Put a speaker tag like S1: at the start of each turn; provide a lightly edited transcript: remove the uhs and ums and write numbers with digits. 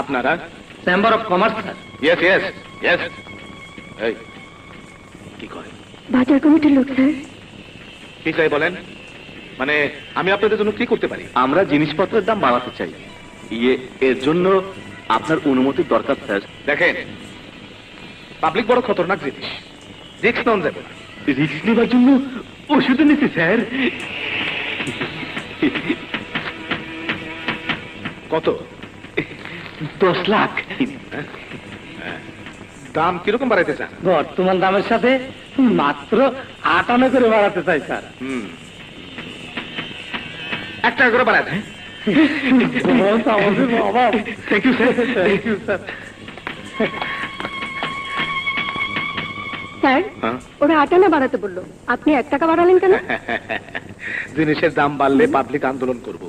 S1: আপনারা?
S2: Chamber of commerce sir.
S1: Yes yes yes. এই কি কয়?
S3: বাজার কমিটির লোক স্যার।
S1: কি চাই বলেন? মানে আমি আপনাদের জন্য কি করতে পারি?
S4: আমরা জিনিসপত্রের দাম বাড়াতে চাই, এর জন্য আপনার অনুমতির দরকার স্যার।
S1: দেখেন, পাবলিক বড় খতরনাক জিনিস, রিস্ক নেওয়া যাবে না।
S4: রিস্ক নেবার জন্য ওষুধ নিচ্ছি স্যার।
S1: কত?
S4: 10 লাখ।
S1: দাম কিরকম বাড়াইতে চান?
S2: বর্তমান দামের সাথে মাত্র 58 করে বাড়াতে চাই স্যার।
S1: 1 টাকা করে বাড়ায় দেন।
S2: Thank you sir. Thank you sir.
S3: Sir, ওরা 8 আনা বাড়াতে বললো, আপনি 1 টাকা বাড়ালেন কেন?
S1: জিনিসের দাম বাড়লে পাবলিক আন্দোলন করব।